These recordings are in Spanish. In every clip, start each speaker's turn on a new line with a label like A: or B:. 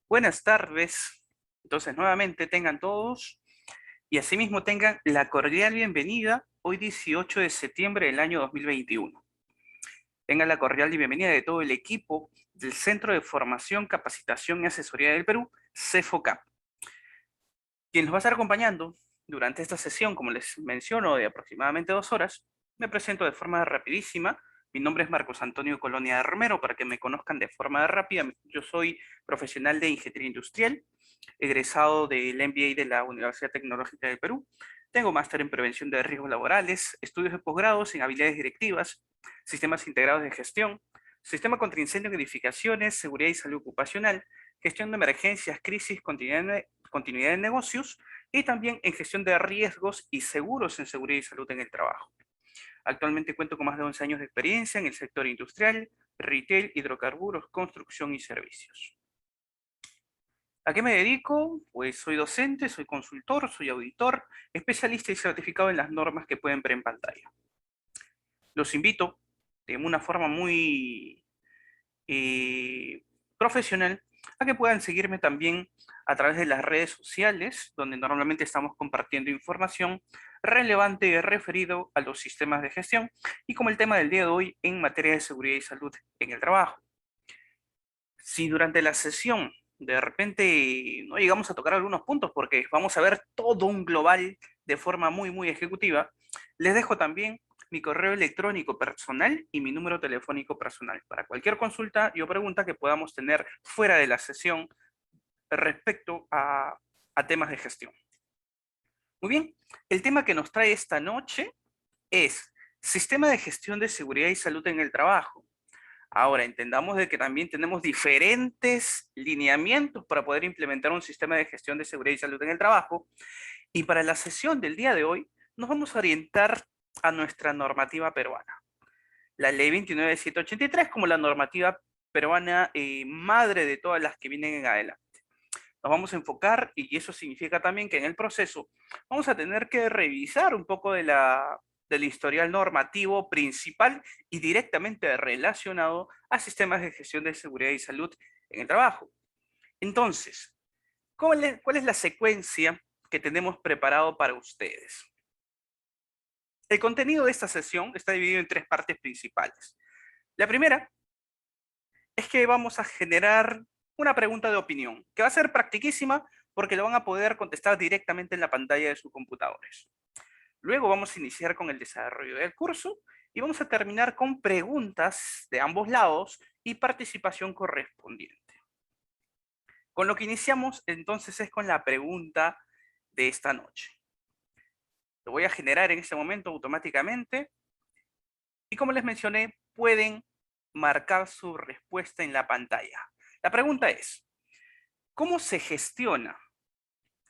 A: Buenas tardes. Entonces, nuevamente tengan todos y asimismo tengan la cordial bienvenida hoy 18 de septiembre del año 2021. Tengan la cordial bienvenida de todo el equipo del Centro de Formación, Capacitación y Asesoría del Perú, CEFOCAP. Quien nos va a estar acompañando durante esta sesión, como les menciono, de aproximadamente 2 horas, me presento de forma rapidísima. Mi nombre es Marcos Antonio Colonia Romero, para que me conozcan de forma rápida. Yo soy profesional de Ingeniería Industrial, egresado del MBA de la Universidad Tecnológica del Perú. Tengo máster en prevención de riesgos laborales, estudios de posgrados en habilidades directivas, sistemas integrados de gestión, sistema contra incendio en edificaciones, seguridad y salud ocupacional, gestión de emergencias, crisis, continuidad de negocios y también en gestión de riesgos y seguros en seguridad y salud en el trabajo. Actualmente cuento con más de 11 años de experiencia en el sector industrial, retail, hidrocarburos, construcción y servicios. ¿A qué me dedico? Pues soy docente, soy consultor, soy auditor, especialista y certificado en las normas que pueden ver en pantalla. Los invito de una forma muy profesional a que puedan seguirme también a través de las redes sociales, donde normalmente estamos compartiendo información relevante referido a los sistemas de gestión y como el tema del día de hoy en materia de seguridad y salud en el trabajo. Si durante la sesión de repente no llegamos a tocar algunos puntos porque vamos a ver todo un global de forma muy ejecutiva, les dejo también mi correo electrónico personal y mi número telefónico personal para cualquier consulta o pregunta que podamos tener fuera de la sesión respecto a temas de gestión. Muy bien, el tema que nos trae esta noche es Sistema de Gestión de Seguridad y Salud en el Trabajo. Ahora, entendamos de que también tenemos diferentes lineamientos para poder implementar un sistema de gestión de seguridad y salud en el trabajo. Y para la sesión del día de hoy, nos vamos a orientar a nuestra normativa peruana. La ley 29783 como la normativa peruana madre de todas las que vienen en adelante. Nos vamos a enfocar, y eso significa también que en el proceso vamos a tener que revisar un poco del historial normativo principal y directamente relacionado a sistemas de gestión de seguridad y salud en el trabajo. Entonces, ¿cuál es la secuencia que tenemos preparado para ustedes? El contenido de esta sesión está dividido en 3 partes principales. La primera es que vamos a generar una pregunta de opinión, que va a ser practiquísima porque lo van a poder contestar directamente en la pantalla de sus computadores. Luego vamos a iniciar con el desarrollo del curso y vamos a terminar con preguntas de ambos lados y participación correspondiente. Con lo que iniciamos entonces es con la pregunta de esta noche. Lo voy a generar en este momento automáticamente y como les mencioné, pueden marcar su respuesta en la pantalla. La pregunta es, ¿cómo se gestiona?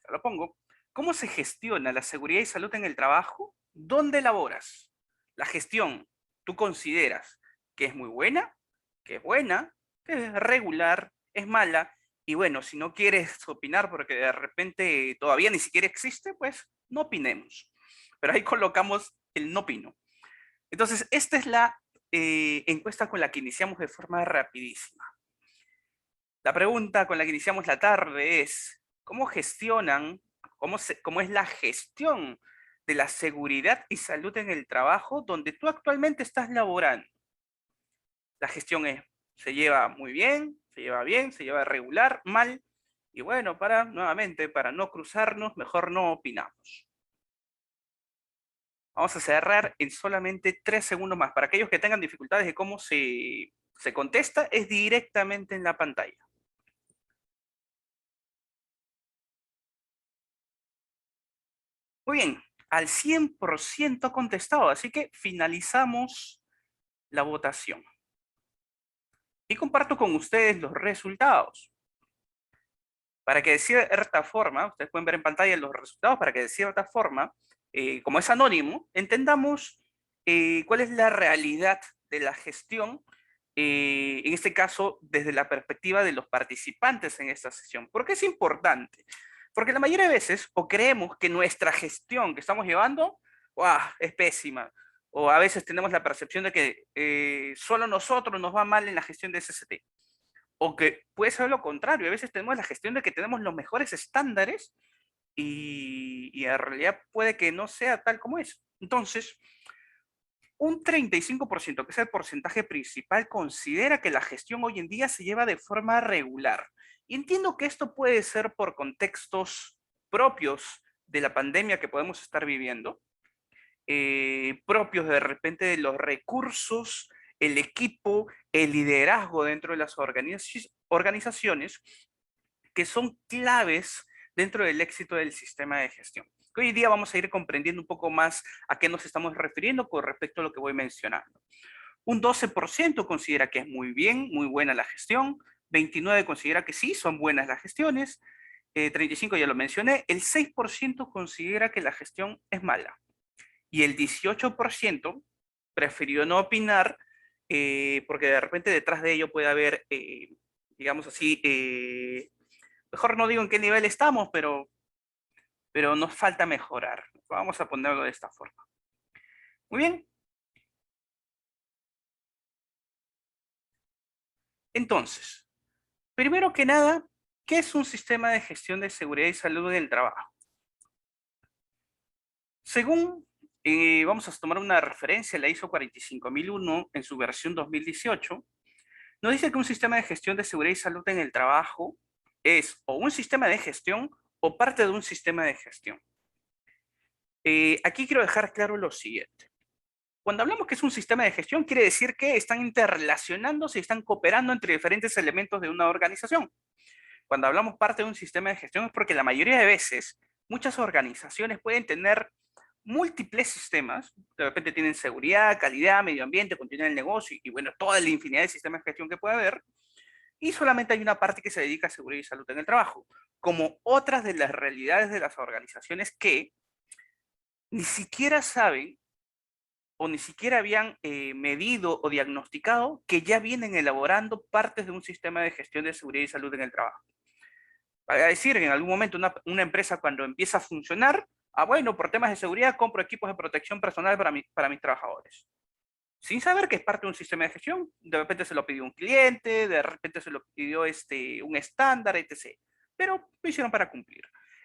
A: Lo pongo. ¿Cómo se gestiona la seguridad y salud en el trabajo? ¿Dónde elaboras? La gestión, ¿tú consideras que es muy buena, que es buena, que es regular, es mala? Y bueno, si no quieres opinar porque de repente todavía ni siquiera existe, pues no opinemos. Pero ahí colocamos el no opino. Entonces, esta es la encuesta con la que iniciamos de forma rapidísima. La pregunta con la que iniciamos la tarde es, ¿cómo gestionan, cómo es la gestión de la seguridad y salud en el trabajo donde tú actualmente estás laborando? La gestión se lleva muy bien, se lleva regular, mal, y bueno, nuevamente, para no cruzarnos, mejor no opinamos. Vamos a cerrar en solamente 3 segundos más. Para aquellos que tengan dificultades de cómo se contesta, es directamente en la pantalla. Muy bien, al 100% contestado, así que finalizamos la votación. Y comparto con ustedes los resultados. Para que de cierta forma, ustedes pueden ver en pantalla los resultados, para que de cierta forma, como es anónimo, entendamos cuál es la realidad de la gestión, en este caso, desde la perspectiva de los participantes en esta sesión. ¿Por qué es importante? Porque la mayoría de veces o creemos que nuestra gestión que estamos llevando es pésima, o a veces tenemos la percepción de que solo nosotros nos va mal en la gestión de SST. O que puede ser lo contrario, a veces tenemos la gestión de que tenemos los mejores estándares y en realidad puede que no sea tal como es. Entonces, un 35%, que es el porcentaje principal, considera que la gestión hoy en día se lleva de forma regular. Y entiendo que esto puede ser por contextos propios de la pandemia que podemos estar viviendo, propios de repente de los recursos, el equipo, el liderazgo dentro de las organizaciones que son claves dentro del éxito del sistema de gestión. Hoy día vamos a ir comprendiendo un poco más a qué nos estamos refiriendo con respecto a lo que voy mencionando. Un 12% considera que es muy bien, muy buena la gestión, 29% considera que sí, son buenas las gestiones, 35% ya lo mencioné, el 6% considera que la gestión es mala y el 18% prefirió no opinar porque de repente detrás de ello puede haber, digamos así, mejor no digo en qué nivel estamos, pero nos falta mejorar. Vamos a ponerlo de esta forma. Muy bien. Entonces, primero que nada, ¿qué es un sistema de gestión de seguridad y salud en el trabajo? Según, vamos a tomar una referencia, la ISO 45001 en su versión 2018, nos dice que un sistema de gestión de seguridad y salud en el trabajo es o un sistema de gestión o parte de un sistema de gestión. Aquí quiero dejar claro lo siguiente. Cuando hablamos que es un sistema de gestión, quiere decir que están interrelacionándose y están cooperando entre diferentes elementos de una organización. Cuando hablamos parte de un sistema de gestión es porque la mayoría de veces muchas organizaciones pueden tener múltiples sistemas, de repente tienen seguridad, calidad, medio ambiente, continuidad del negocio y bueno, toda la infinidad de sistemas de gestión que puede haber, y solamente hay una parte que se dedica a seguridad y salud en el trabajo, como otras de las realidades de las organizaciones que ni siquiera saben o ni siquiera habían medido o diagnosticado que ya vienen elaborando partes de un sistema de gestión de seguridad y salud en el trabajo. Para decir, en algún momento una empresa cuando empieza a funcionar, bueno, por temas de seguridad compro equipos de protección personal para mis trabajadores. Sin saber que es parte de un sistema de gestión, de repente se lo pidió un cliente, de repente se lo pidió un estándar, etc. Pero lo hicieron para cumplir.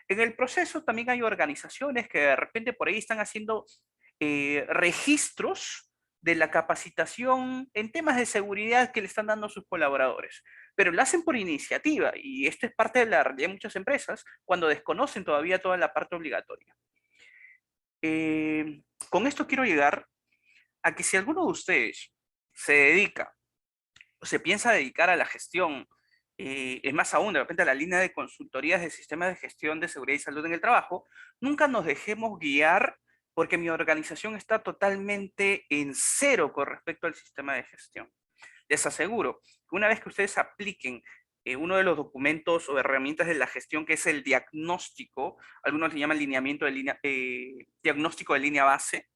A: En el proceso también hay organizaciones que de repente por ahí están haciendo registros de la capacitación en temas de seguridad que le están dando a sus colaboradores, pero lo hacen por iniciativa y esto es parte de la realidad de muchas empresas cuando desconocen todavía toda la parte obligatoria. Con esto quiero llegar a que si alguno de ustedes se dedica o se piensa dedicar a la gestión, es más aún, de repente a la línea de consultorías de sistemas de gestión de seguridad y salud en el trabajo, nunca nos dejemos guiar porque mi organización está totalmente en cero con respecto al sistema de gestión. Les aseguro que una vez que ustedes apliquen uno de los documentos o herramientas de la gestión, que es el diagnóstico, algunos le llaman lineamiento de línea, diagnóstico de línea base,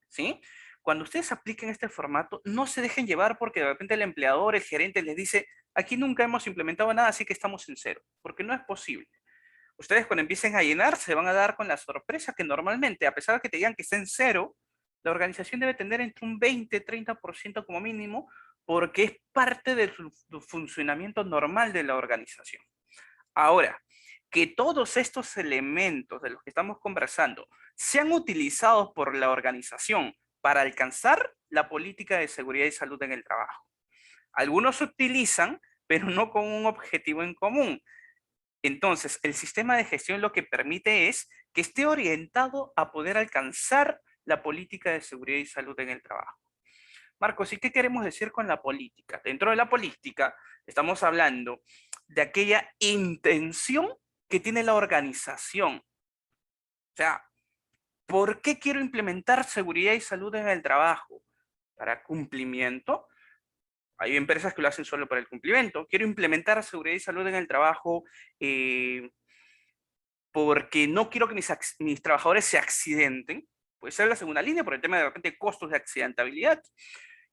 A: ¿sí? Cuando ustedes apliquen este formato, no se dejen llevar porque de repente el empleador, el gerente les dice, aquí nunca hemos implementado nada, así que estamos en cero, porque no es posible. Ustedes cuando empiecen a llenar se van a dar con la sorpresa que normalmente, a pesar de que te digan que está en cero, la organización debe tener entre un 20-30% como mínimo, porque es parte de su funcionamiento normal de la organización. Ahora, que todos estos elementos de los que estamos conversando sean utilizados por la organización para alcanzar la política de seguridad y salud en el trabajo. Algunos se utilizan, pero no con un objetivo en común. Entonces, el sistema de gestión lo que permite es que esté orientado a poder alcanzar la política de seguridad y salud en el trabajo. Marcos, ¿y qué queremos decir con la política? Dentro de la política estamos hablando de aquella intención que tiene la organización. O sea, ¿por qué quiero implementar seguridad y salud en el trabajo? ¿Para cumplimiento? Hay empresas que lo hacen solo para el cumplimiento. Quiero implementar seguridad y salud en el trabajo eh, porque no quiero que mis trabajadores se accidenten. Puede ser la segunda línea por el tema de repente costos de accidentabilidad.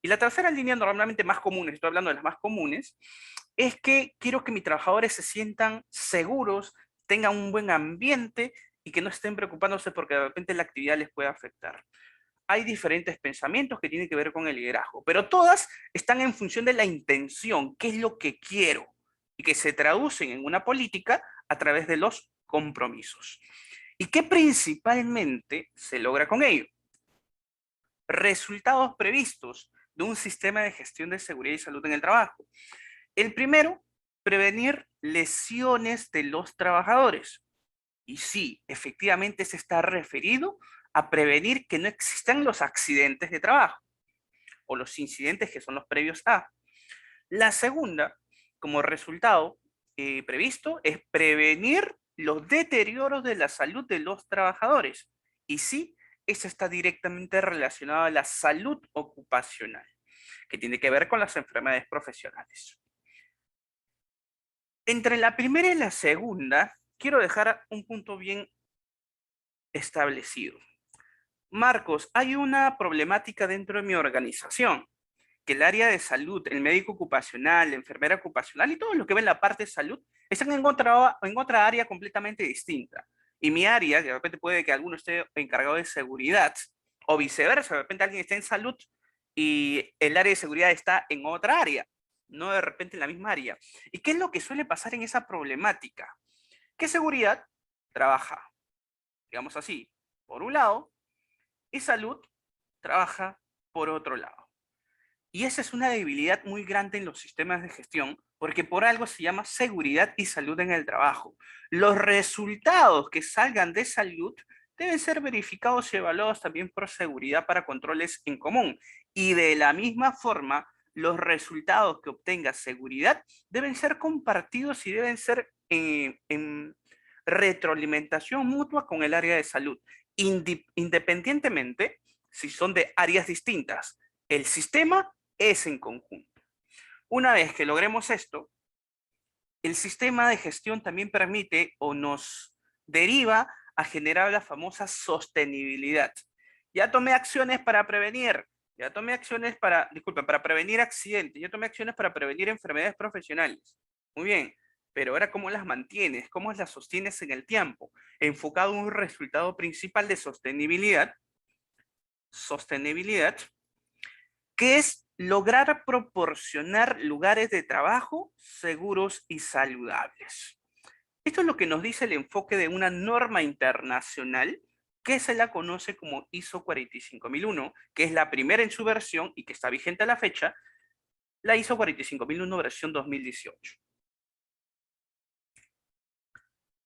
A: Y la tercera línea, normalmente más comunes, estoy hablando de las más comunes, es que quiero que mis trabajadores se sientan seguros, tengan un buen ambiente y que no estén preocupándose porque de repente la actividad les puede afectar. hay diferentes pensamientos que tienen que ver con el liderazgo, pero todas están en función de la intención, qué es lo que quiero, y que se traducen en una política a través de los compromisos. ¿Y qué principalmente se logra con ello? Resultados previstos de un sistema de gestión de seguridad y salud en el trabajo. El primero, prevenir lesiones de los trabajadores. Y sí, efectivamente se está referido a prevenir que no existan los accidentes de trabajo o los incidentes que son los previos a. La segunda, como resultado previsto, es prevenir los deterioros de la salud de los trabajadores. Y sí, eso está directamente relacionado a la salud ocupacional, que tiene que ver con las enfermedades profesionales. Entre la primera y la segunda, quiero dejar un punto bien establecido. Marcos, hay una problemática dentro de mi organización, que el área de salud, el médico ocupacional, la enfermera ocupacional y todo lo que ve en la parte de salud, están en otra área completamente distinta. Y mi área, de repente puede que alguno esté encargado de seguridad, o viceversa, de repente alguien está en salud y el área de seguridad está en otra área, no de repente en la misma área. ¿Y qué es lo que suele pasar en esa problemática? Que seguridad trabaja, digamos así, por un lado, y salud trabaja por otro lado. Y esa es una debilidad muy grande en los sistemas de gestión, porque por algo se llama seguridad y salud en el trabajo. Los resultados que salgan de salud deben ser verificados y evaluados también por seguridad para controles en común. Y de la misma forma, los resultados que obtenga seguridad deben ser compartidos y deben ser en retroalimentación mutua con el área de salud, independientemente si son de áreas distintas. El sistema es en conjunto. Una vez que logremos esto, el sistema de gestión también permite o nos deriva a generar la famosa sostenibilidad. Ya tomé acciones para prevenir, ya tomé acciones para, disculpen, para prevenir accidentes, ya tomé acciones para prevenir enfermedades profesionales. Muy bien, pero ahora ¿cómo las mantienes? ¿Cómo las sostienes en el tiempo? Enfocado en un resultado principal de sostenibilidad, que es lograr proporcionar lugares de trabajo seguros y saludables. Esto es lo que nos dice el enfoque de una norma internacional que se la conoce como ISO 45001, que es la primera en su versión y que está vigente a la fecha, la ISO 45001 versión 2018.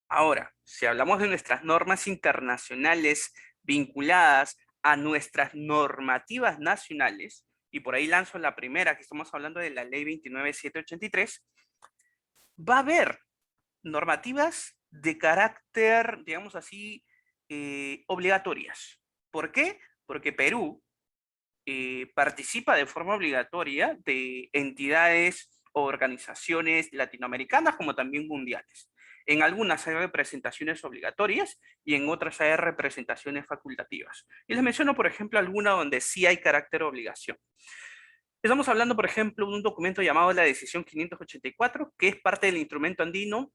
A: Ahora, si hablamos de nuestras normas internacionales vinculadas a nuestras normativas nacionales, y por ahí lanzo la primera, que estamos hablando de la ley 29783, va a haber normativas de carácter, digamos así, obligatorias. ¿Por qué? Porque Perú participa de forma obligatoria de entidades o organizaciones latinoamericanas como también mundiales. En algunas hay representaciones obligatorias y en otras hay representaciones facultativas. Y les menciono, por ejemplo, alguna donde sí hay carácter de obligación. Estamos hablando, por ejemplo, de un documento llamado la Decisión 584, que es parte del instrumento andino.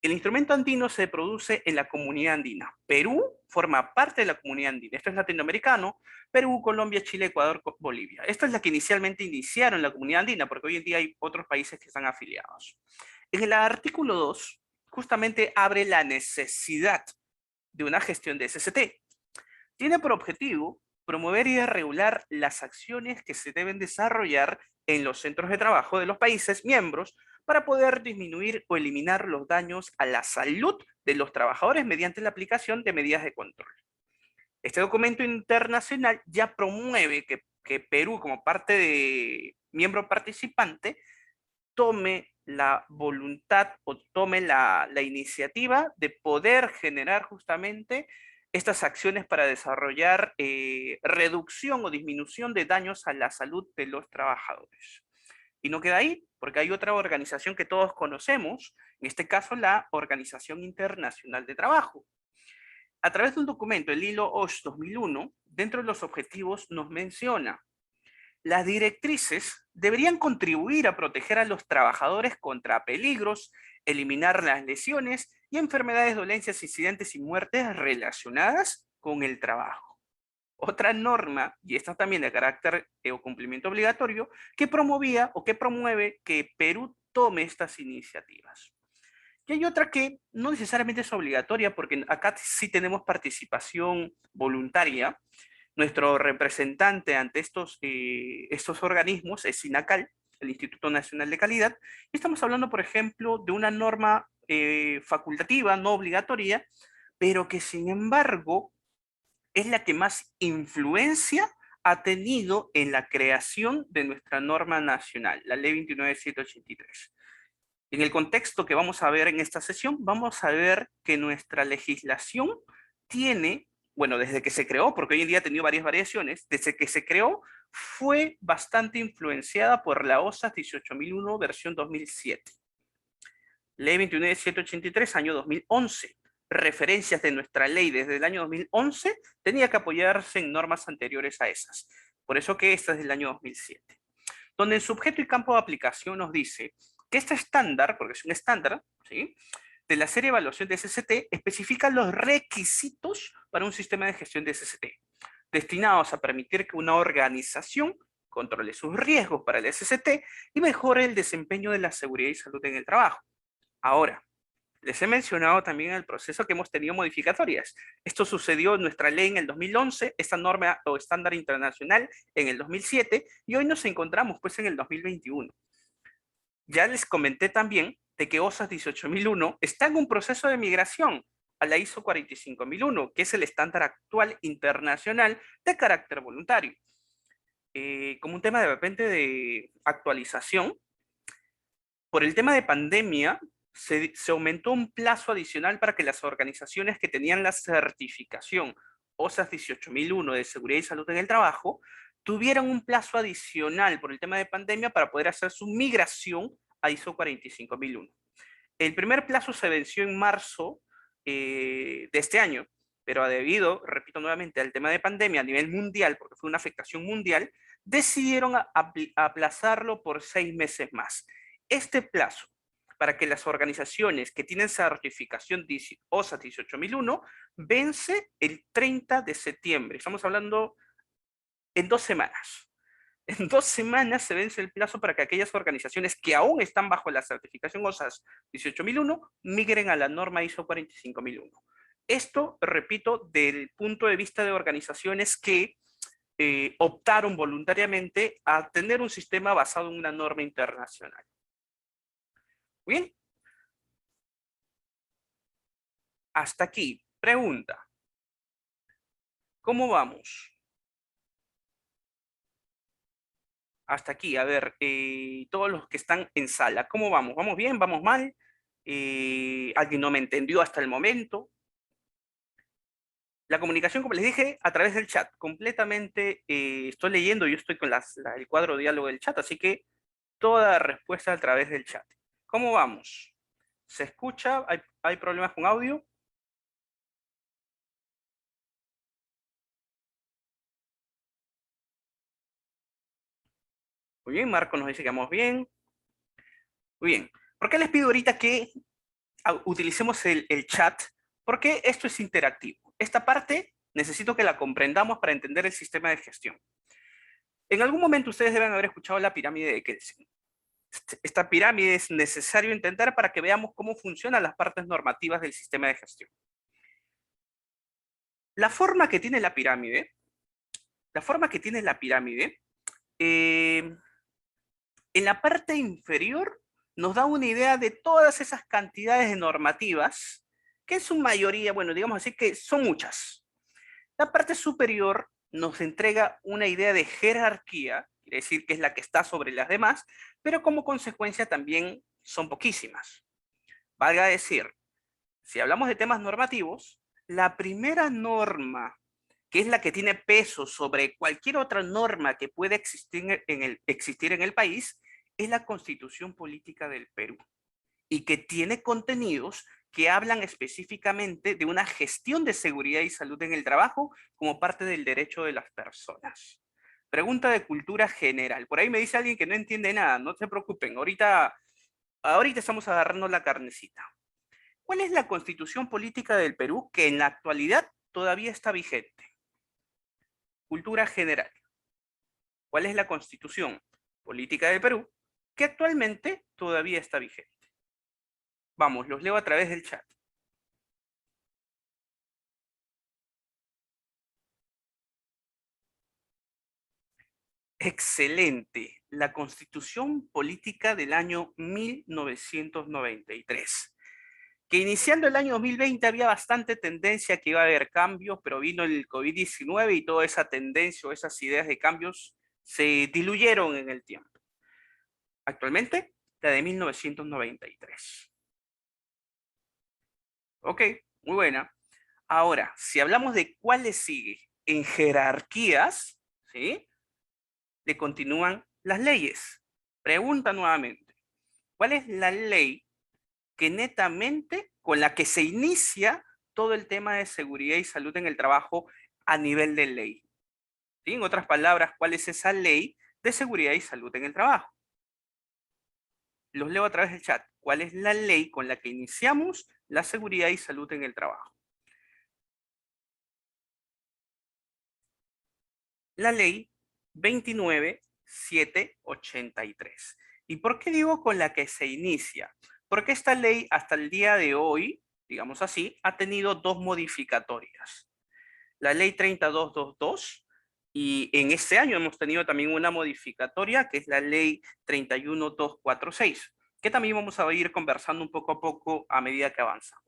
A: El instrumento andino se produce en la comunidad andina. Perú forma parte de la comunidad andina. Esto es latinoamericano. Perú, Colombia, Chile, Ecuador, Bolivia. Esta es la que inicialmente iniciaron la comunidad andina, porque hoy en día hay otros países que están afiliados. En el artículo 2, justamente abre la necesidad de una gestión de SST. Tiene por objetivo promover y regular las acciones que se deben desarrollar en los centros de trabajo de los países miembros para poder disminuir o eliminar los daños a la salud de los trabajadores mediante la aplicación de medidas de control. Este documento internacional ya promueve que Perú, como parte de miembro participante, tome la voluntad o tome la iniciativa de poder generar justamente estas acciones para desarrollar reducción o disminución de daños a la salud de los trabajadores. Y no queda ahí, porque hay otra organización que todos conocemos, en este caso la Organización Internacional de Trabajo. A través de un documento, el Hilo OSH 2001, dentro de los objetivos nos menciona: las directrices deberían contribuir a proteger a los trabajadores contra peligros, eliminar las lesiones y enfermedades, dolencias, incidentes y muertes relacionadas con el trabajo. otra norma, y esta también de carácter o cumplimiento obligatorio, que promovía o que promueve que Perú tome estas iniciativas. Y hay otra que no necesariamente es obligatoria, porque acá sí tenemos participación voluntaria. Nuestro representante ante estos organismos es INACAL, el Instituto Nacional de Calidad, y estamos hablando, por ejemplo, de una norma facultativa, no obligatoria, pero que sin embargo es la que más influencia ha tenido en la creación de nuestra norma nacional, la Ley 29.783. En el contexto que vamos a ver en esta sesión, vamos a ver que nuestra legislación tiene, bueno, desde que se creó, porque hoy en día ha tenido varias variaciones, desde que se creó fue bastante influenciada por la OSAS 18.001 versión 2007. Ley 29.783, año 2011. Referencias de nuestra ley desde el año 2011 tenía que apoyarse en normas anteriores a esas. Por eso que esta es del año 2007. Donde en sujeto y campo de aplicación nos dice que este estándar, porque es un estándar, ¿sí?, de la serie de evaluación de SST especifica los requisitos para un sistema de gestión de SST, destinados a permitir que una organización controle sus riesgos para el SST y mejore el desempeño de la seguridad y salud en el trabajo. Ahora, les he mencionado también el proceso que hemos tenido modificatorias. Esto sucedió en nuestra ley en el 2011, esta norma o estándar internacional en el 2007, y hoy nos encontramos pues en el 2021. Ya les comenté también de que OSAS 18.001 está en un proceso de migración a la ISO 45.001, que es el estándar actual internacional de carácter voluntario. Como un tema de repente de actualización, por el tema de pandemia, se aumentó un plazo adicional para que las organizaciones que tenían la certificación OSAS 18.001 de seguridad y salud en el trabajo tuvieran un plazo adicional por el tema de pandemia para poder hacer su migración a ISO 45.001. El primer plazo se venció en marzo de este año, pero debido, repito nuevamente, al tema de pandemia a nivel mundial, porque fue una afectación mundial, decidieron aplazarlo por 6 meses más. Este plazo para que las organizaciones que tienen certificación OSAS 18.001 vence el 30 de septiembre. Estamos hablando en 2 semanas. En 2 semanas se vence el plazo para que aquellas organizaciones que aún están bajo la certificación OSAS 18.001 migren a la norma ISO 45.001. Esto, repito, del punto de vista de organizaciones que optaron voluntariamente a tener un sistema basado en una norma internacional. Bien. Hasta aquí. Pregunta. ¿Cómo vamos? Hasta aquí. A ver, todos los que están en sala, ¿cómo vamos? ¿Vamos bien? ¿Vamos mal? ¿Alguien no me entendió hasta el momento? La comunicación, como les dije, a través del chat. Completamente estoy leyendo, yo estoy con el cuadro de diálogo del chat, así que toda respuesta a través del chat. ¿Cómo vamos? ¿Se escucha? ¿Hay problemas con audio? Muy bien, Marco nos dice que vamos bien. Muy bien. ¿Por qué les pido ahorita que utilicemos el chat? Porque esto es interactivo. Esta parte necesito que la comprendamos para entender el sistema de gestión. En algún momento ustedes deben haber escuchado la pirámide de Kelsen. Esta pirámide es necesario entender para que veamos cómo funcionan las partes normativas del sistema de gestión. La forma que tiene la pirámide, en la parte inferior nos da una idea de todas esas cantidades de normativas, que en su mayoría, bueno, digamos así que son muchas. La parte superior nos entrega una idea de jerarquía, quiere decir que es la que está sobre las demás, pero como consecuencia también son poquísimas. Valga decir, si hablamos de temas normativos, la primera norma, que es la que tiene peso sobre cualquier otra norma que pueda existir en el país, es la Constitución Política del Perú, y que tiene contenidos que hablan específicamente de una gestión de seguridad y salud en el trabajo como parte del derecho de las personas. Pregunta de cultura general. Por ahí me dice alguien que no entiende nada, no se preocupen, ahorita estamos agarrando la carnecita. ¿Cuál es la Constitución Política del Perú que en la actualidad todavía está vigente? cultura general. ¿Cuál es la Constitución Política del Perú que actualmente todavía está vigente? Vamos, los leo a través del chat. Excelente. La Constitución Política del año 1993. Que iniciando el año 2020 había bastante tendencia que iba a haber cambios, pero vino el COVID-19 y toda esa tendencia o esas ideas de cambios se diluyeron en el tiempo. Actualmente, la de 1993. Ok, muy buena. Ahora, si hablamos de cuál le sigue en jerarquías, ¿sí? Le continúan las leyes. Pregunta nuevamente, ¿cuál es la ley que netamente con la que se inicia todo el tema de seguridad y salud en el trabajo a nivel de ley? ¿Sí? En otras palabras, ¿cuál es esa ley de seguridad y salud en el trabajo? Los leo a través del chat. ¿Cuál es la ley con la que iniciamos la seguridad y salud en el trabajo? La ley 29783. ¿Y por qué digo con la que se inicia? Porque esta ley hasta el día de hoy, digamos así, ha tenido dos modificatorias. La ley 30222 y en este año hemos tenido también una modificatoria que es la ley 31246, que también vamos a ir conversando un poco a poco a medida que avanzamos.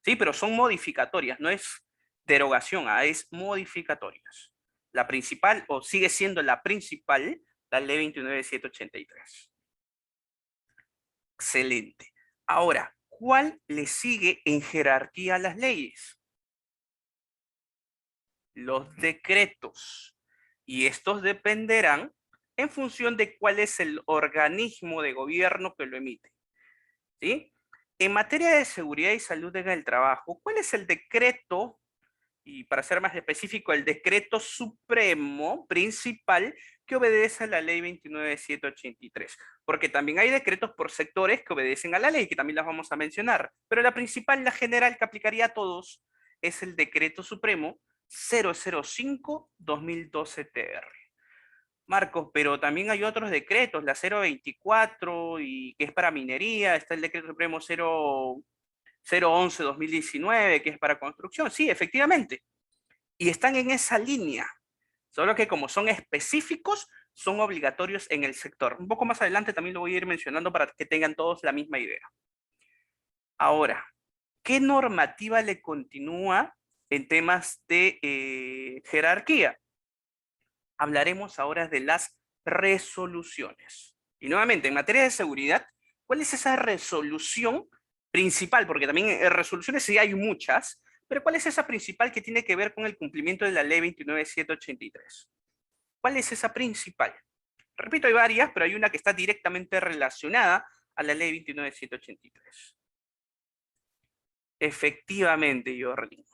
A: Sí, pero son modificatorias, no es derogación, es modificatorias. La principal, o sigue siendo la principal, la ley 29783. Excelente. Ahora, ¿cuál le sigue en jerarquía a las leyes? Los decretos. Y estos dependerán en función de cuál es el organismo de gobierno que lo emite. ¿Sí? En materia de seguridad y salud en el trabajo, ¿cuál es el decreto? Y para ser más específico, el decreto supremo principal que obedece a la ley 29783. Porque también hay decretos por sectores que obedecen a la ley, que también las vamos a mencionar. Pero la principal, la general, que aplicaría a todos, es el decreto supremo 005-2012 TR. Marcos, pero también hay otros decretos, la 024, y que es para minería, está el decreto supremo 011-2019, que es para construcción. Sí, efectivamente. Y están en esa línea. Solo que como son específicos, son obligatorios en el sector. Un poco más adelante también lo voy a ir mencionando para que tengan todos la misma idea. Ahora, ¿qué normativa le continúa en temas de jerarquía? Hablaremos ahora de las resoluciones. Y nuevamente, en materia de seguridad, ¿cuál es esa resolución principal? Porque también resoluciones sí hay muchas, pero ¿cuál es esa principal que tiene que ver con el cumplimiento de la ley 29783? ¿Cuál es esa principal? Repito, hay varias, pero hay una que está directamente relacionada a la ley 29783. Efectivamente, Jordi,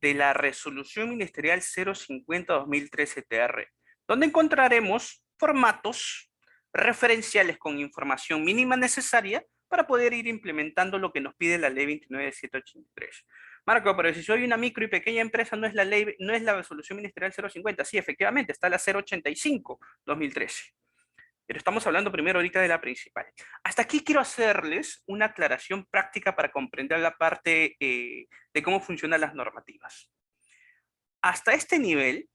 A: de la Resolución Ministerial 050-2013-TR, donde encontraremos formatos referenciales con información mínima necesaria para poder ir implementando lo que nos pide la ley 29783. Marco, pero si soy una micro y pequeña empresa, no es la ley, no es la Resolución Ministerial 050. Sí, efectivamente, está la 085-2013. Pero estamos hablando primero ahorita de la principal. Hasta aquí quiero hacerles una aclaración práctica para comprender la parte de cómo funcionan las normativas. Hasta este nivel,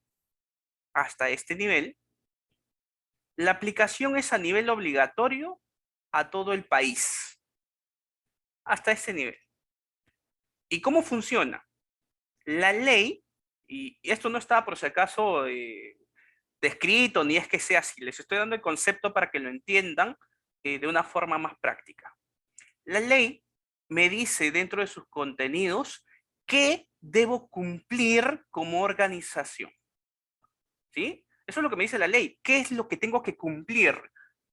A: la aplicación es a nivel obligatorio a todo el país. Hasta este nivel. ¿Y cómo funciona? La ley, y esto no está por si acaso descrito, ni es que sea así, les estoy dando el concepto para que lo entiendan de una forma más práctica. La ley me dice dentro de sus contenidos qué debo cumplir como organización. ¿Sí? Eso es lo que me dice la ley. ¿Qué es lo que tengo que cumplir?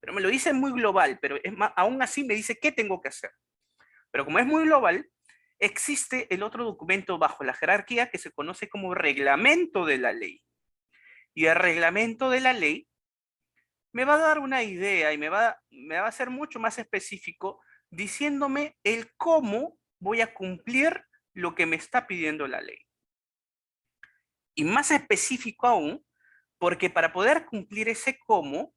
A: Pero me lo dice muy global, pero aún así me dice qué tengo que hacer. Pero como es muy global, existe el otro documento bajo la jerarquía que se conoce como reglamento de la ley. Y el reglamento de la ley me va a dar una idea y me va a ser mucho más específico diciéndome el cómo voy a cumplir lo que me está pidiendo la ley. Y más específico aún, porque para poder cumplir ese cómo,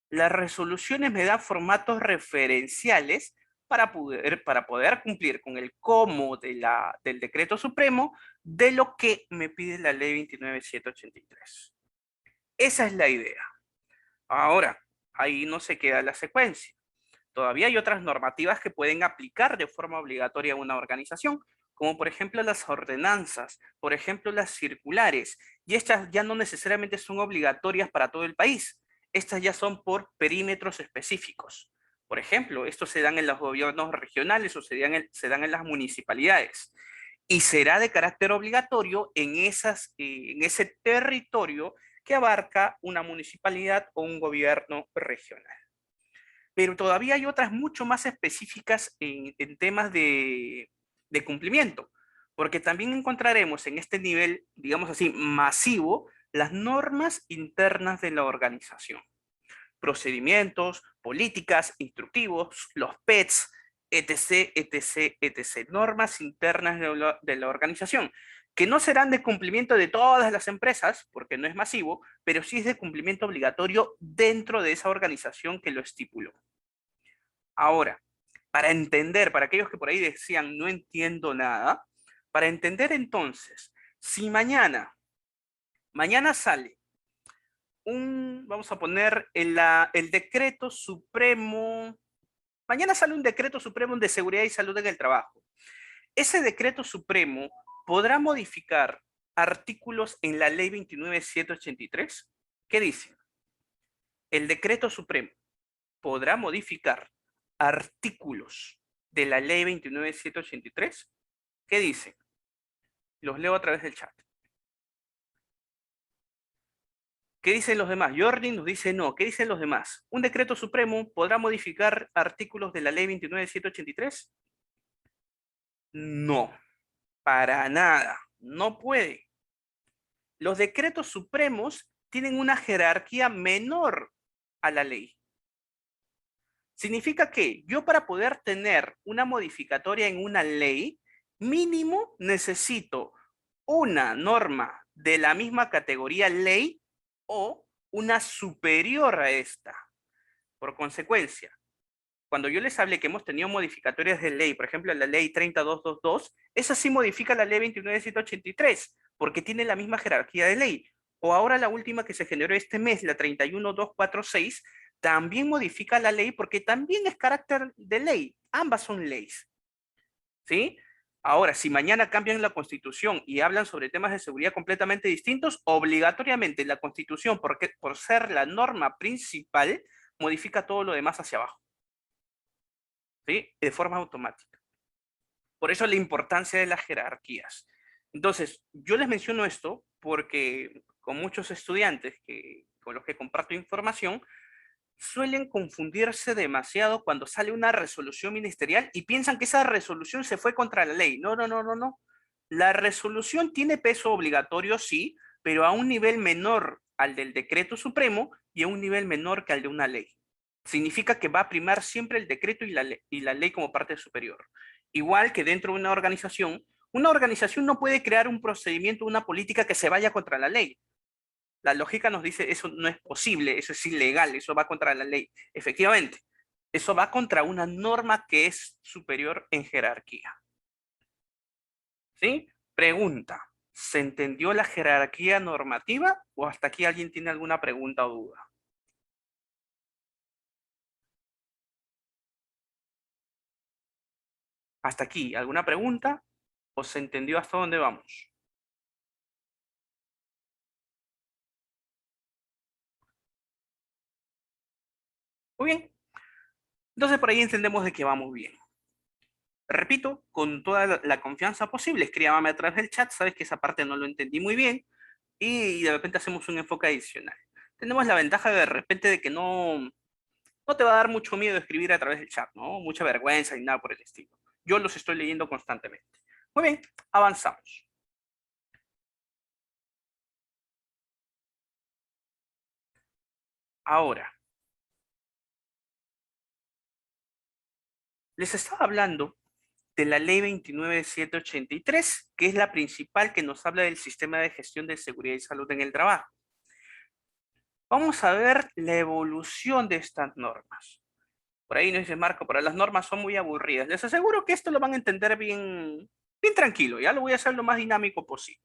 A: las resoluciones me dan formatos referenciales para poder cumplir con el cómo del decreto supremo de lo que me pide la ley 29783. Esa es la idea. Ahora, ahí no se queda la secuencia. Todavía hay otras normativas que pueden aplicar de forma obligatoria a una organización, como por ejemplo las ordenanzas, por ejemplo las circulares, y estas ya no necesariamente son obligatorias para todo el país. Estas ya son por perímetros específicos. Por ejemplo, estos se dan en los gobiernos regionales o se dan en las municipalidades. Y será de carácter obligatorio en ese territorio que abarca una municipalidad o un gobierno regional. Pero todavía hay otras mucho más específicas en temas de cumplimiento, porque también encontraremos en este nivel, digamos así, masivo, las normas internas de la organización, procedimientos, políticas, instructivos, los PETs, etc., etc., etc., normas internas de la organización, que no serán de cumplimiento de todas las empresas, porque no es masivo, pero sí es de cumplimiento obligatorio dentro de esa organización que lo estipuló. Ahora, para entender, para aquellos que por ahí decían no entiendo nada, para entender entonces, si mañana sale vamos a poner el decreto supremo, mañana sale un decreto supremo de seguridad y salud en el trabajo. Ese decreto supremo podrá modificar artículos en la ley 29783. ¿Qué dice? El decreto supremo podrá modificar artículos de la ley 29783. ¿Qué dice? Los leo a través del chat. ¿Qué dicen los demás? Jordi nos dice no. ¿Qué dicen los demás? ¿Un decreto supremo podrá modificar artículos de la ley 29783? No, para nada. No puede. Los decretos supremos tienen una jerarquía menor a la ley. Significa que yo para poder tener una modificatoria en una ley, mínimo necesito una norma de la misma categoría ley o una superior a esta. Por consecuencia, cuando yo les hablé que hemos tenido modificatorias de ley, por ejemplo, la ley 30222, esa sí modifica la ley 29783, porque tiene la misma jerarquía de ley. O ahora la última que se generó este mes, la 31246, también modifica la ley porque también es carácter de ley. Ambas son leyes. ¿Sí? Ahora, si mañana cambian la Constitución y hablan sobre temas de seguridad completamente distintos, obligatoriamente la Constitución, por ser la norma principal, modifica todo lo demás hacia abajo. ¿Sí? De forma automática. Por eso la importancia de las jerarquías. Entonces, yo les menciono esto porque con muchos estudiantes con los que comparto información, suelen confundirse demasiado cuando sale una resolución ministerial y piensan que esa resolución se fue contra la ley. No, no, no, no, no. La resolución tiene peso obligatorio, sí, pero a un nivel menor al del decreto supremo y a un nivel menor que al de una ley. Significa que va a primar siempre el decreto y la ley como parte superior. Igual que dentro de una organización no puede crear un procedimiento, una política que se vaya contra la ley. La lógica nos dice eso no es posible, eso es ilegal, eso va contra la ley. Efectivamente, eso va contra una norma que es superior en jerarquía. ¿Sí? Pregunta, ¿se entendió la jerarquía normativa o hasta aquí alguien tiene alguna pregunta o duda? ¿Hasta aquí alguna pregunta o se entendió hasta dónde vamos? Muy bien, entonces por ahí entendemos de que vamos bien. Repito, con toda la confianza posible, escríbame a través del chat, sabes que esa parte no lo entendí muy bien, y de repente hacemos un enfoque adicional. Tenemos la ventaja de repente de que no te va a dar mucho miedo escribir a través del chat, ¿no? Mucha vergüenza y nada por el estilo. Yo los estoy leyendo constantemente. Muy bien, avanzamos. Ahora, les estaba hablando de la ley 29783, que es la principal que nos habla del sistema de gestión de seguridad y salud en el trabajo. Vamos a ver la evolución de estas normas. Por ahí nos dice Marco, pero las normas son muy aburridas. Les aseguro que esto lo van a entender bien tranquilo, ya lo voy a hacer lo más dinámico posible.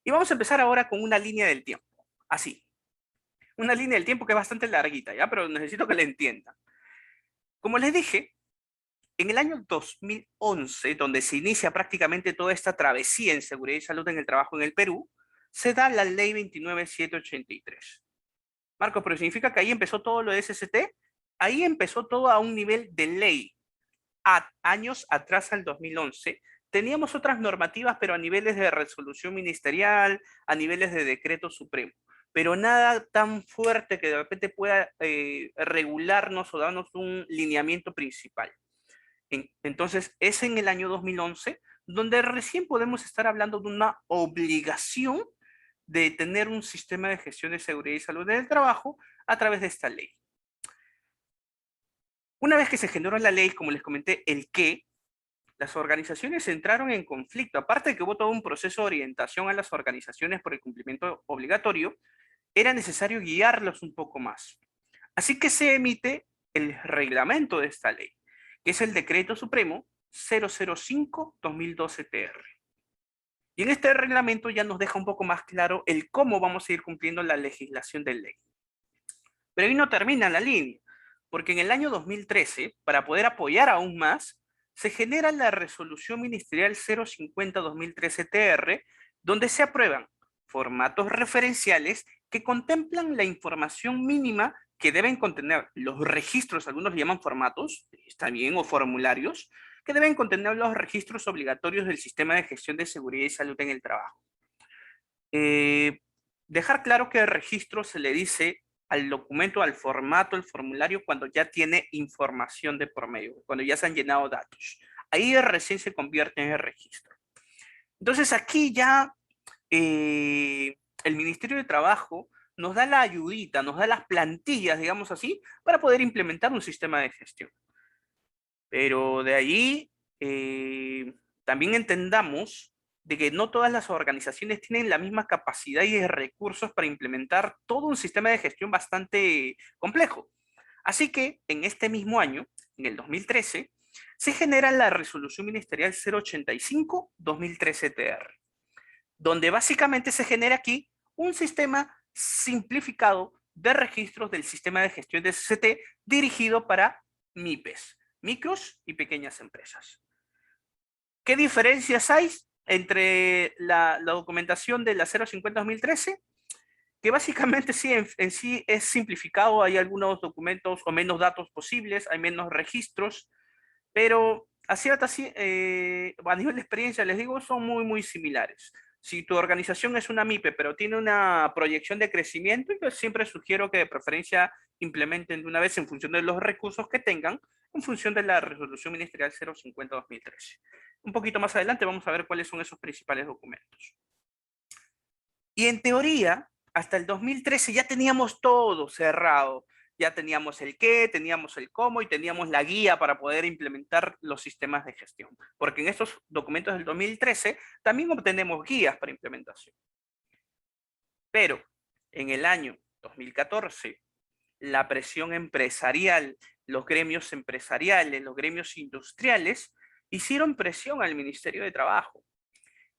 A: Y vamos a empezar ahora con una línea del tiempo, así. Una línea del tiempo que es bastante larguita, ¿ya? Pero necesito que la entiendan. Como les dije, en el año 2011, donde se inicia prácticamente toda esta travesía en seguridad y salud en el trabajo en el Perú, se da la ley 29783. Marco, ¿pero significa que ahí empezó todo lo de SST? Ahí empezó todo a un nivel de ley. Años atrás, al 2011, teníamos otras normativas, pero a niveles de resolución ministerial, a niveles de decreto supremo, pero nada tan fuerte que de repente pueda regularnos o darnos un lineamiento principal. Entonces, es en el año 2011 donde recién podemos estar hablando de una obligación de tener un sistema de gestión de seguridad y salud en el trabajo a través de esta ley. Una vez que se generó la ley, como les comenté, el qué, las organizaciones entraron en conflicto. Aparte de que hubo todo un proceso de orientación a las organizaciones por el cumplimiento obligatorio, era necesario guiarlos un poco más. Así que se emite el reglamento de esta ley, que es el Decreto Supremo 005-2012-TR. Y en este reglamento ya nos deja un poco más claro el cómo vamos a ir cumpliendo la legislación de ley. Pero ahí no termina la línea, porque en el año 2013, para poder apoyar aún más, se genera la resolución ministerial 050-2013-TR, donde se aprueban formatos referenciales que contemplan la información mínima que deben contener los registros, algunos le llaman formatos, está bien, o formularios, que deben contener los registros obligatorios del sistema de gestión de seguridad y salud en el trabajo. Dejar claro que el registro se le dice al documento, al formato, el formulario, cuando ya tiene información de por medio, cuando ya se han llenado datos. Ahí recién se convierte en el registro. Entonces aquí ya el Ministerio de Trabajo nos da la ayudita, nos da las plantillas, digamos así, para poder implementar un sistema de gestión. Pero de ahí también entendamos de que no todas las organizaciones tienen la misma capacidad y recursos para implementar todo un sistema de gestión bastante complejo. Así que en este mismo año, en el 2013, se genera la resolución ministerial 085-2013-TR, donde básicamente se genera aquí un sistema simplificado de registros del sistema de gestión de SST dirigido para MIPES, micros y pequeñas empresas. ¿Qué diferencias hay entre la documentación de la 050-2013? Que básicamente sí, en sí es simplificado, hay algunos documentos o menos datos posibles, hay menos registros, pero a nivel de experiencia, les digo, son muy similares. Si tu organización es una MIPE, pero tiene una proyección de crecimiento, yo siempre sugiero que de preferencia implementen de una vez en función de los recursos que tengan, en función de la resolución ministerial 050-2013. Un poquito más adelante vamos a ver cuáles son esos principales documentos. Y en teoría, hasta el 2013 ya teníamos todo cerrado. Ya teníamos el qué, teníamos el cómo y teníamos la guía para poder implementar los sistemas de gestión. Porque en estos documentos del 2013 también obtenemos guías para implementación. Pero en el año 2014, la presión empresarial, los gremios empresariales, los gremios industriales, hicieron presión al Ministerio de Trabajo,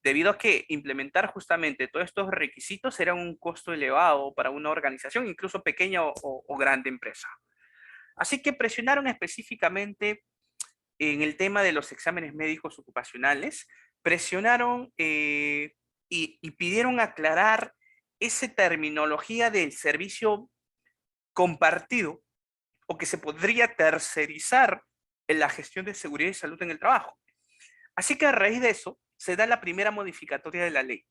A: debido a que implementar justamente todos estos requisitos era un costo elevado para una organización, incluso pequeña o grande empresa. Así que presionaron específicamente en el tema de los exámenes médicos ocupacionales, presionaron y pidieron aclarar esa terminología del servicio compartido o que se podría tercerizar en la gestión de seguridad y salud en el trabajo. Así que a raíz de eso se da la primera modificatoria de la ley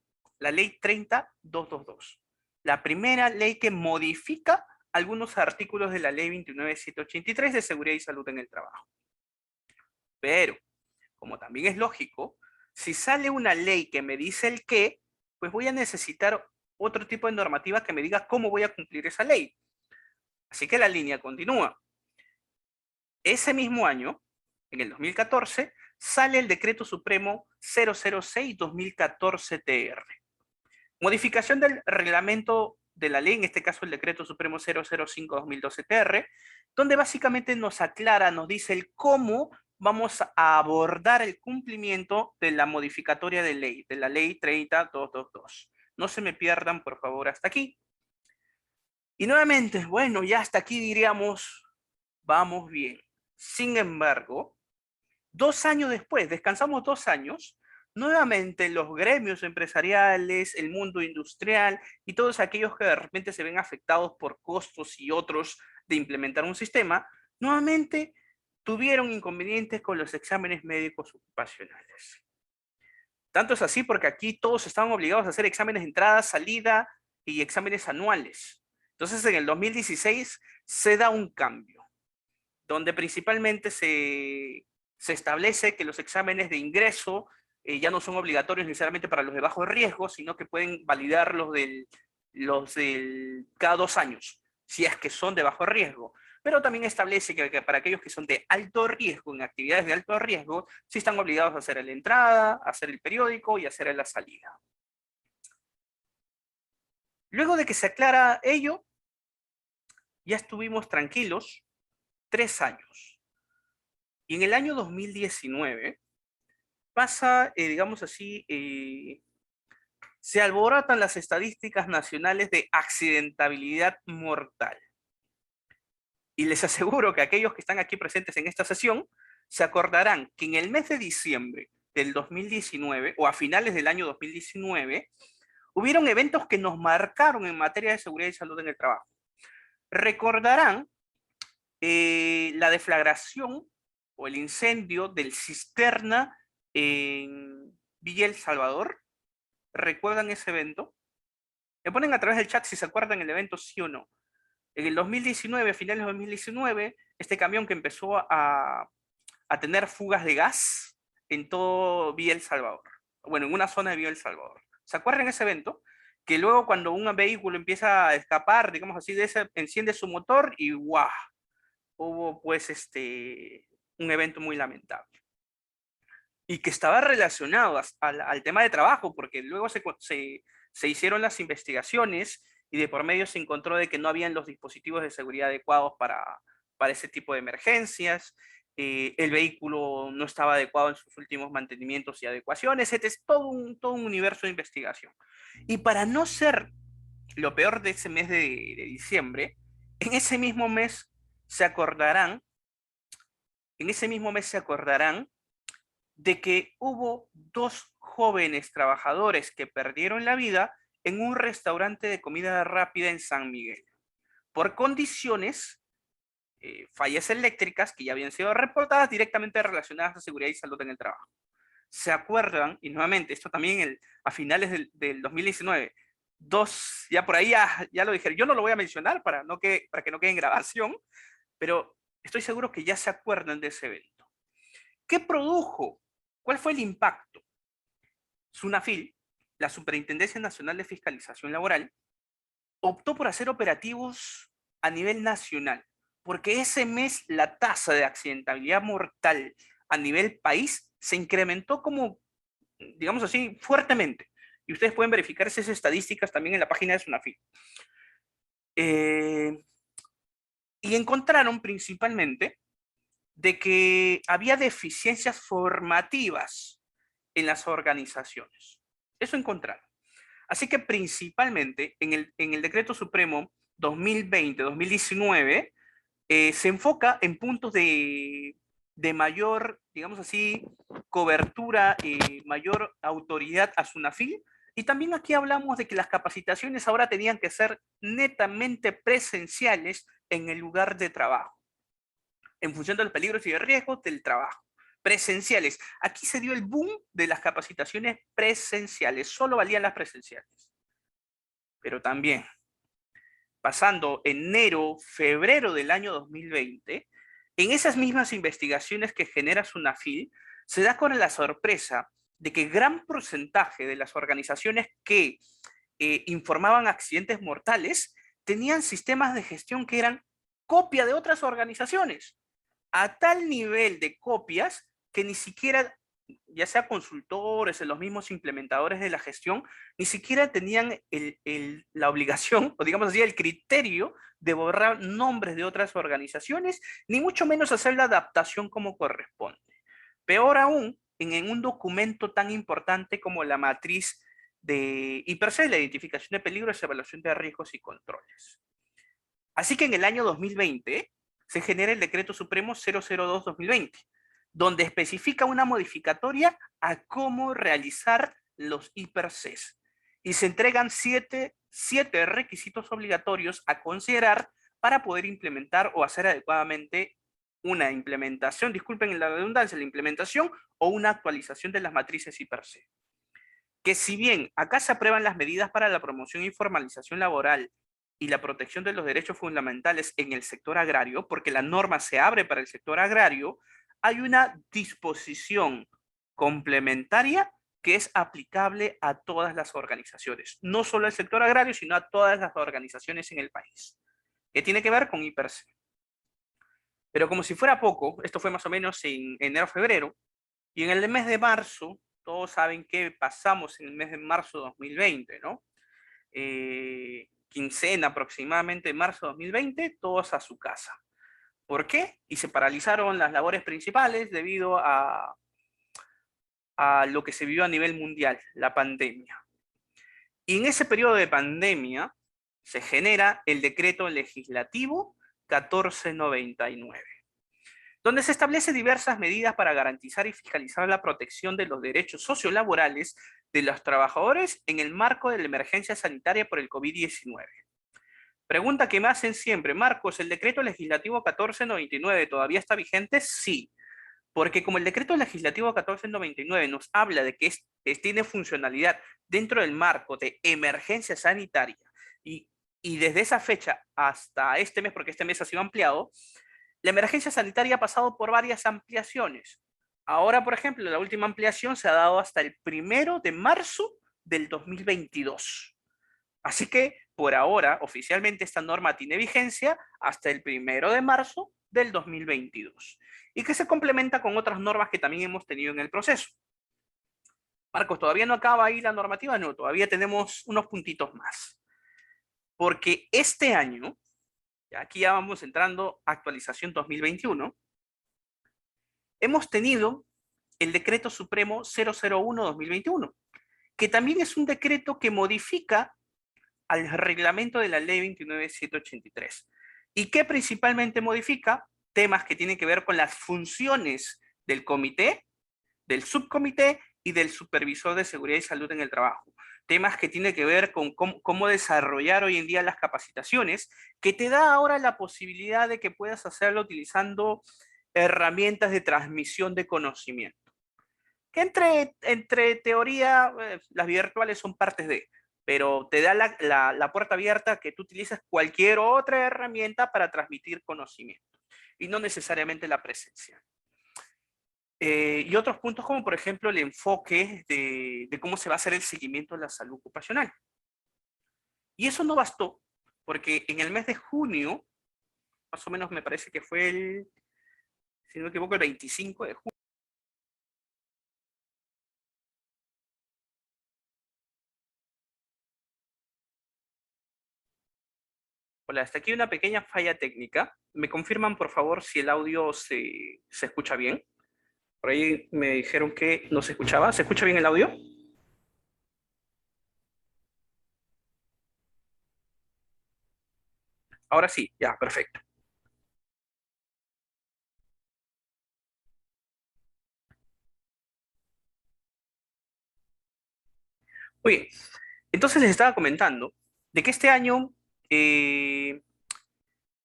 A: 30-222. La primera ley que modifica algunos artículos de la ley 29-783 de seguridad y salud en el trabajo. Pero, como también es lógico, si sale una ley que me dice el qué, pues voy a necesitar otro tipo de normativa que me diga cómo voy a cumplir esa ley. Así que la línea continúa. Ese mismo año, en el 2014, sale el Decreto Supremo 006-2014-TR. Modificación del reglamento de la ley, en este caso el Decreto Supremo 005-2012-TR, donde básicamente nos aclara, nos dice el cómo vamos a abordar el cumplimiento de la modificatoria de ley, de la ley 30222. No se me pierdan, por favor, hasta aquí. Y nuevamente, bueno, ya hasta aquí diríamos, vamos bien. Sin embargo, 2 años después, descansamos 2 años, nuevamente los gremios empresariales, el mundo industrial y todos aquellos que de repente se ven afectados por costos y otros de implementar un sistema, nuevamente tuvieron inconvenientes con los exámenes médicos ocupacionales. Tanto es así porque aquí todos estaban obligados a hacer exámenes de entrada, salida y exámenes anuales. Entonces en el 2016 se da un cambio, donde principalmente se establece que los exámenes de ingreso ya no son obligatorios necesariamente para los de bajo riesgo, sino que pueden validar los del cada 2 años, si es que son de bajo riesgo. Pero también establece que para aquellos que son de alto riesgo, en actividades de alto riesgo, sí están obligados a hacer la entrada, a hacer el periódico y a hacer la salida. Luego de que se aclara ello, ya estuvimos tranquilos 3 años. Y en el año 2019 pasa, digamos así, se alborotan las estadísticas nacionales de accidentabilidad mortal. Y les aseguro que aquellos que están aquí presentes en esta sesión se acordarán que en el mes de diciembre del 2019, o a finales del año 2019, hubieron eventos que nos marcaron en materia de seguridad y salud en el trabajo. Recordarán la deflagración o el incendio del cisterna en Villa El Salvador. ¿Recuerdan ese evento? Me ponen a través del chat si se acuerdan el evento, sí o no. En el 2019, a finales de 2019, este camión que empezó a tener fugas de gas en todo Villa El Salvador. Bueno, en una zona de Villa El Salvador. ¿Se acuerdan ese evento? Que luego cuando un vehículo empieza a escapar, digamos así, de ese, enciende su motor y ¡guau! Hubo pues un evento muy lamentable. Y que estaba relacionado al tema de trabajo, porque luego se hicieron las investigaciones y de por medio se encontró de que no habían los dispositivos de seguridad adecuados para ese tipo de emergencias, el vehículo no estaba adecuado en sus últimos mantenimientos y adecuaciones, es todo un universo de investigación. Y para no ser lo peor de ese mes de diciembre, en ese mismo mes se acordarán, de que hubo 2 jóvenes trabajadores que perdieron la vida en un restaurante de comida rápida en San Miguel, por condiciones, fallas eléctricas que ya habían sido reportadas directamente relacionadas a seguridad y salud en el trabajo. ¿Se acuerdan? Y nuevamente, esto también a finales del 2019, ya por ahí ya lo dijeron, yo no lo voy a mencionar para que no quede en grabación, pero estoy seguro que ya se acuerdan de ese evento. ¿Qué produjo? ¿Cuál fue el impacto? SUNAFIL, la Superintendencia Nacional de Fiscalización Laboral, optó por hacer operativos a nivel nacional, porque ese mes la tasa de accidentabilidad mortal a nivel país se incrementó como, digamos así, fuertemente. Y ustedes pueden verificar esas estadísticas también en la página de SUNAFIL. Y encontraron principalmente de que había deficiencias formativas en las organizaciones. Eso encontraron. Así que principalmente en el Decreto Supremo 2020-2019 se enfoca en puntos de mayor, digamos así, cobertura y mayor autoridad a SUNAFIL. Y también aquí hablamos de que las capacitaciones ahora tenían que ser netamente presenciales en el lugar de trabajo, en función de los peligros y riesgos del trabajo. Presenciales. Aquí se dio el boom de las capacitaciones presenciales. Solo valían las presenciales. Pero también, pasando enero, febrero del año 2020, en esas mismas investigaciones que genera SUNAFIL, se da con la sorpresa de que gran porcentaje de las organizaciones que informaban accidentes mortales tenían sistemas de gestión que eran copia de otras organizaciones, a tal nivel de copias que ni siquiera, ya sea consultores, los mismos implementadores de la gestión, ni siquiera tenían la obligación, o digamos así, el criterio de borrar nombres de otras organizaciones, ni mucho menos hacer la adaptación como corresponde. Peor aún, en un documento tan importante como la matriz de IPRC, la identificación de peligros, evaluación de riesgos y controles. Así que en el año 2020 se genera el Decreto Supremo 002-2020, donde especifica una modificatoria a cómo realizar los IPRCs. Y se entregan siete requisitos obligatorios a considerar para poder implementar o hacer adecuadamente una implementación, disculpen la redundancia, la implementación o una actualización de las matrices IPRC. Que si bien acá se aprueban las medidas para la promoción y formalización laboral y la protección de los derechos fundamentales en el sector agrario, porque la norma se abre para el sector agrario, hay una disposición complementaria que es aplicable a todas las organizaciones, no solo al sector agrario, sino a todas las organizaciones en el país, que tiene que ver con IPRC. Pero como si fuera poco, esto fue más o menos en enero-febrero, y en el mes de marzo, todos saben que pasamos en el mes de marzo 2020, ¿no? Quincena aproximadamente de marzo 2020, todos a su casa. ¿Por qué? Y se paralizaron las labores principales debido a lo que se vivió a nivel mundial, la pandemia. Y en ese periodo de pandemia se genera el decreto legislativo 1499, donde se establece diversas medidas para garantizar y fiscalizar la protección de los derechos sociolaborales de los trabajadores en el marco de la emergencia sanitaria por el COVID-19. Pregunta que me hacen siempre, Marcos, ¿el decreto legislativo 1499 todavía está vigente? Sí, porque como el decreto legislativo 1499 nos habla de que tiene funcionalidad dentro del marco de emergencia sanitaria y desde esa fecha hasta este mes, porque este mes ha sido ampliado, la emergencia sanitaria ha pasado por varias ampliaciones. Ahora, por ejemplo, la última ampliación se ha dado hasta el 1 de marzo del 2022. Así que, por ahora, oficialmente esta norma tiene vigencia hasta el 1 de marzo del 2022. Y que se complementa con otras normas que también hemos tenido en el proceso. Marcos, ¿todavía no acaba ahí la normativa? No, todavía tenemos unos puntitos más. Porque este año, aquí ya vamos entrando a actualización 2021, hemos tenido el Decreto Supremo 001-2021, que también es un decreto que modifica al reglamento de la Ley 29.783. ¿Y qué principalmente modifica? Temas que tienen que ver con las funciones del comité, del subcomité y del supervisor de seguridad y salud en el trabajo. Temas que tienen que ver con cómo desarrollar hoy en día las capacitaciones, que te da ahora la posibilidad de que puedas hacerlo utilizando herramientas de transmisión de conocimiento. Que entre teoría, las virtuales son partes de, pero te da la puerta abierta a que tú utilices cualquier otra herramienta para transmitir conocimiento, y no necesariamente la presencia. Y otros puntos como, por ejemplo, el enfoque de cómo se va a hacer el seguimiento de la salud ocupacional. Y eso no bastó, porque en el mes de junio, más o menos me parece que fue si no me equivoco, el 25 de junio, hola, hasta aquí una pequeña falla técnica. ¿Me confirman, por favor, si el audio se escucha bien? Por ahí me dijeron que no se escuchaba. ¿Se escucha bien el audio? Ahora sí, ya, perfecto. Muy bien. Entonces les estaba comentando de que este año eh,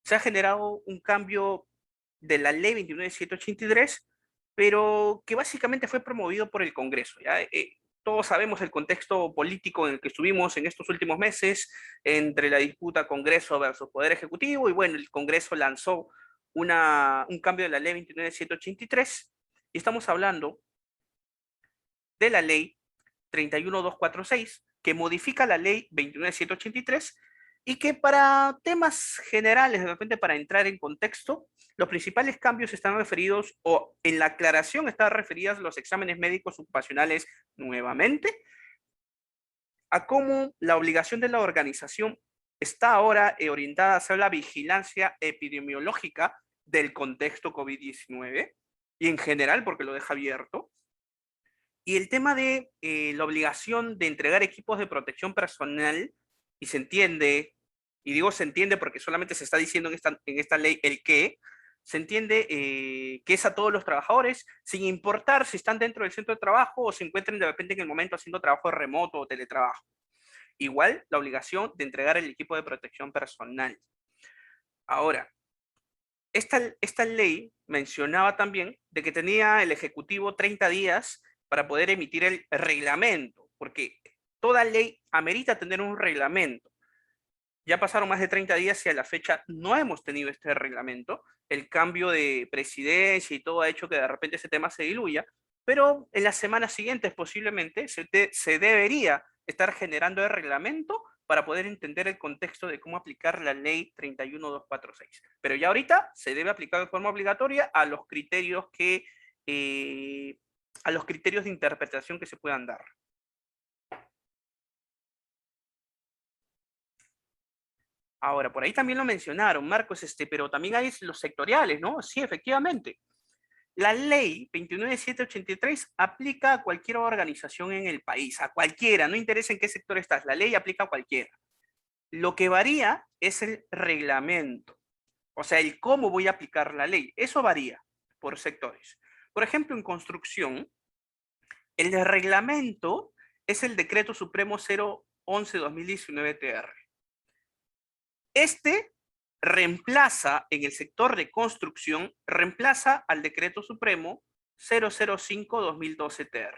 A: se ha generado un cambio de la ley 29.783, pero que básicamente fue promovido por el Congreso, ¿ya? Todos sabemos el contexto político en el que estuvimos en estos últimos meses, entre la disputa Congreso versus Poder Ejecutivo, y bueno, el Congreso lanzó un cambio de la ley 29.783, y estamos hablando de la ley 31.246, que modifica la ley 29.783 Y que para temas generales, de repente para entrar en contexto, los principales cambios están referidos, o en la aclaración están referidas los exámenes médicos ocupacionales nuevamente, a cómo la obligación de la organización está ahora orientada a hacer la vigilancia epidemiológica del contexto COVID-19 y en general porque lo deja abierto. Y el tema de la obligación de entregar equipos de protección personal, y se entiende, y digo se entiende porque solamente se está diciendo en esta ley el qué, se entiende que es a todos los trabajadores, sin importar si están dentro del centro de trabajo o se encuentren de repente en el momento haciendo trabajo remoto o teletrabajo. Igual la obligación de entregar el equipo de protección personal. Ahora, esta ley mencionaba también de que tenía el Ejecutivo 30 días para poder emitir el reglamento, porque toda ley amerita tener un reglamento. Ya pasaron más de 30 días y a la fecha no hemos tenido este reglamento. El cambio de presidencia y todo ha hecho que de repente ese tema se diluya, pero en las semanas siguientes posiblemente se debería estar generando el reglamento para poder entender el contexto de cómo aplicar la ley 31246. Pero ya ahorita se debe aplicar de forma obligatoria a los criterios a los criterios de interpretación que se puedan dar. Ahora, por ahí también lo mencionaron, Marcos, pero también hay los sectoriales, ¿no? Sí, efectivamente. La ley 29783 aplica a cualquier organización en el país, a cualquiera, no interesa en qué sector estás, la ley aplica a cualquiera. Lo que varía es el reglamento, o sea, el cómo voy a aplicar la ley. Eso varía por sectores. Por ejemplo, en construcción, el reglamento es el Decreto Supremo 011-2019-TR. Este reemplaza en el sector de construcción, reemplaza al Decreto Supremo 005-2012-TR.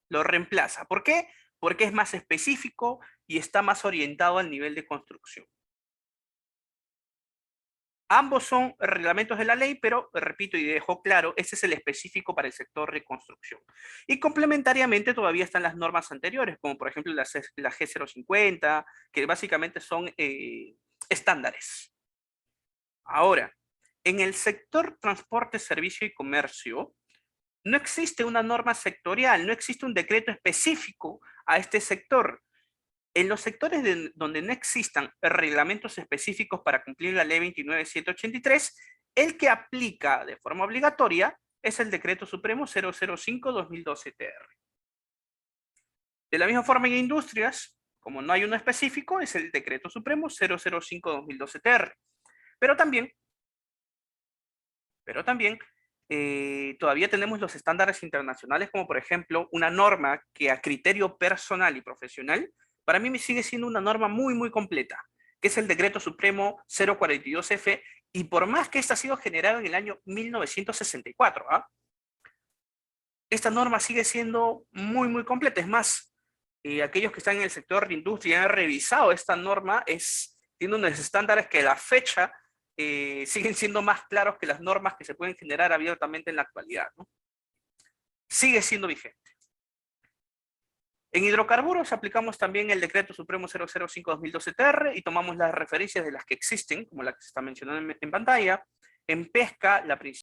A: Lo reemplaza. ¿Por qué? Porque es más específico y está más orientado al nivel de construcción. Ambos son reglamentos de la ley, pero repito y dejo claro, ese es el específico para el sector de construcción. Y complementariamente todavía están las normas anteriores, como por ejemplo la G050, que básicamente son estándares. Ahora, en el sector transporte, servicio y comercio, no existe una norma sectorial, no existe un decreto específico a este sector. En los sectores donde no existan reglamentos específicos para cumplir la ley 29783, el que aplica de forma obligatoria es el Decreto Supremo 005-2012-TR. De la misma forma en industrias, como no hay uno específico, es el Decreto Supremo 005-2012-TR. Pero también todavía tenemos los estándares internacionales, como por ejemplo una norma que a criterio personal y profesional, para mí me sigue siendo una norma muy, muy completa, que es el Decreto Supremo 042F, y por más que esta ha sido generada en el año 1964, esta norma sigue siendo muy, muy completa. Es más, aquellos que están en el sector de industria han revisado esta norma, tiene unos estándares que a la fecha siguen siendo más claros que las normas que se pueden generar abiertamente en la actualidad, ¿no? Sigue siendo vigente. En hidrocarburos aplicamos también el Decreto Supremo 005-2012-TR y tomamos las referencias de las que existen, como la que se está mencionando en pantalla. En pesca, la principal